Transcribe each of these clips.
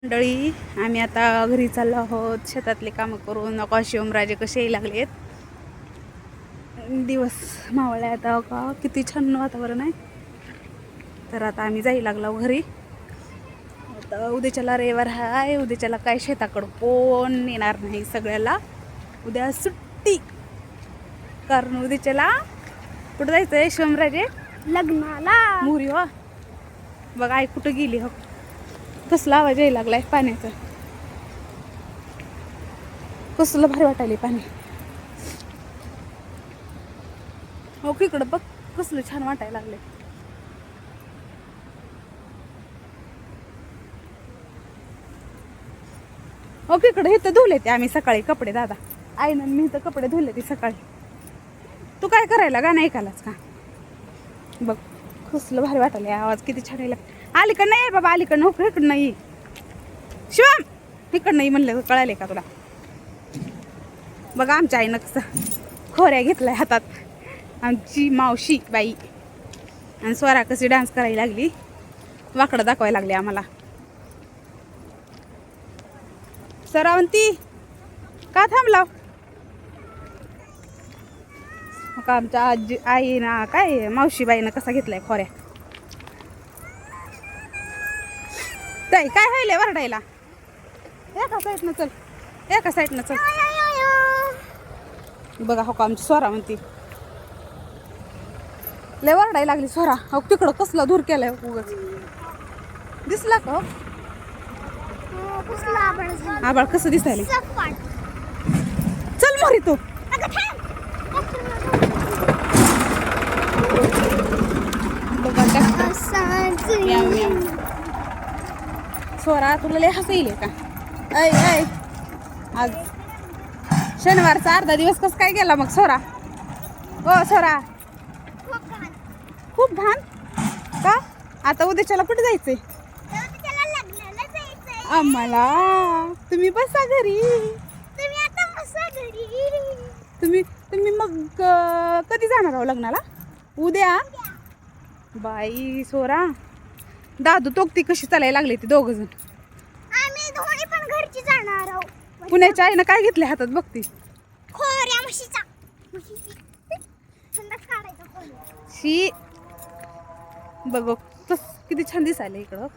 मंडळी, आम्ही आता घरी चाललो आहोत. शेतातले कामं करून नका शिवमराजे कसे यायला लागलेत. दिवस मावळ्या आता का किती छान वातावरण आहे. तर आता आम्ही जायला लागलो घरी. आता उद्याच्याला रविवार आहे. उद्याच्याला काय शेताकडं कोण येणार नाही. सगळ्याला उद्या सुट्टी. कारण उद्याच्याला कुठं जायचं आहे शिवमराजे? लग्नाला. मुरी हो बघा आई कुठं गेली हो. कसला आवाज यायला लागलाय पाण्याचा. कसलं भारी वाटायला पाणी. हो इकडं बघ कसलं छान वाटायला लागले. हो इकडं इथं धुले ते आम्ही सकाळी कपडे. दादा आईनं मी इथं कपडे धुले ते सकाळी. तू काय करायला गाणं ऐकायलाच का? बघ कसलं भारी वाटायला. आवाज किती छान यायला. अलीकडं नाही बाबा, अलीकडं नको, इकडं नाही. शिवम इकडं नाही म्हणलं कळाले का तुला? बघा आमच्या आईनं कसं खोऱ्या घेतलाय हातात. आमची मावशी बाई आणि स्वरा कशी डान्स करायला लागली. वाकडं दाखवायला लागले आम्हाला. सरावंती का थांबलाव? का आमच्या आजी आई ना काय मावशीबाईनं कसा घेतलाय खोऱ्या. ताई काय व्हायलंय वरडायला? एका साईडनं चल, एका साईडनं चल. बघा हो का आमची स्वरा म्हणती. लय वरडायला लागली स्वरा. हो तिकडं कसला धूर केलाय उगाच. दिसला का? आबाळ कसं दिसायला. चल मोरी तू. स्वरा तुला लय हसू येईल का? ऐ ऐ आज शनिवारचा अर्धा दिवस कसं काय गेला मग स्वरा? हो स्वरा खूप घाण का? आता उद्याच्याला कुठे जायचंय? आम्हाला तुम्ही बसा घरी. तुम्ही मग कधी जाणार आहो लग्नाला? उद्या. बाई सोरा दादू तोक्ती कशी चालायला लागले ते दोघ जण. आम्ही दोन्ही पण घरची जाणार आहोत. पुण्याच्या आईनं काय घेतले हातात बघती? खोऱ्या म्हशीचा. शी बघ कस किती छान दिसायला इकडं.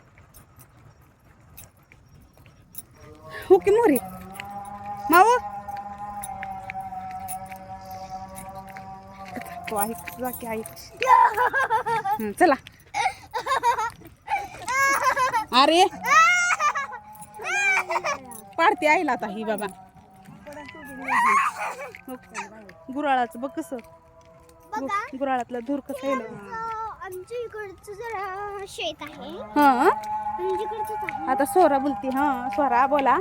हो की मोरी माव तो ऐक जा की ऐक. चला अरे पाडते आईला आता ही बाबा. गुराळाचं बघ कसं. गुराळातला धूर कसं येईल. आमच्या इकडचं जरा शेत आहे. हा आहे. आता स्वरा बोलती. हा स्वरा बोला.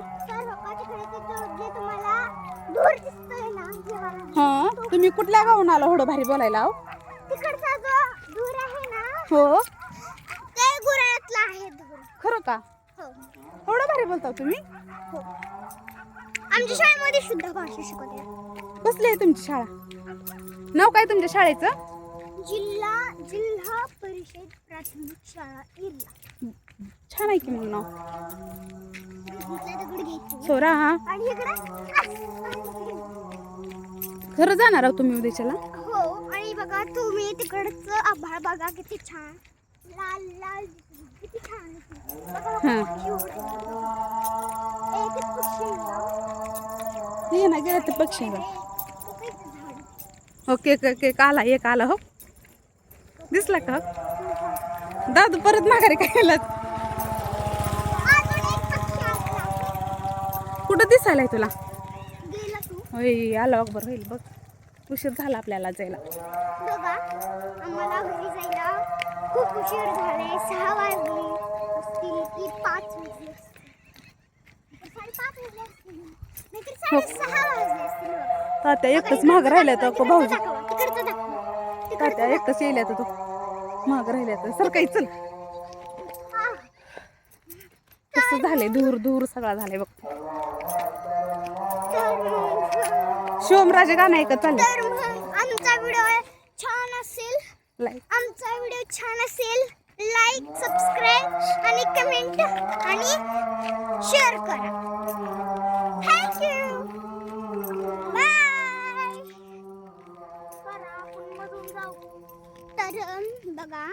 हा तुम्ही कुठल्या गावून आला एवढं भारी बोलायला? तिकडचा जो धूर आहे ना, हो ते गुराळातला आहे धूर. खरं का? हो. एवढं भारी बोलता तुम्ही? हो. आमच्या शाळेमध्ये शुद्ध भाषा शिकवते. कसली आहे तुमची शाळा? नाव काय तुमच्या शाळेचं? जिल्हा परिषद प्राथमिक शाळा इर्ला. छान आहे की मग नाव. दगड घ्यायची. सोरा आणि खरं जाणार आहोत तुम्ही उद्याच्याला? हो. आणि बघा तुम्ही तिकडचं आभाळ बघा किती छान लाल लाल किती छान. हे ना गेलं तर पक्षी. ओके ओके आला एक आला हो. दिसला का? दादू परत माघारी काय केलं? कुठं दिसायलाय तुला? होय आला बरोबर होईल बघ. उशीर झाला आपल्याला जायला. बघा आम्हाला घरी जायला खूप उशीर झाले. 6 वाजले असतील की 5 वाजले असतील. 5:30 वाजले असतील. नाहीतर 6:30 वाजले असतील. तात्या एकटंच महाग राहिल्या तर भाऊजी. तिकडचं तात्या एकटंच येईल तो महाग राहिल्या तर सर काही चल. कसं झालंय धूर धूर सगळा झालाय बघ. शिवमराजे गाणं ऐकत चाललंय. आमचा व्हिडिओ छान असेल, आमचा व्हिडिओ छान असेल, लाईक सबस्क्राईब आणि कमेंट आणि तर बघा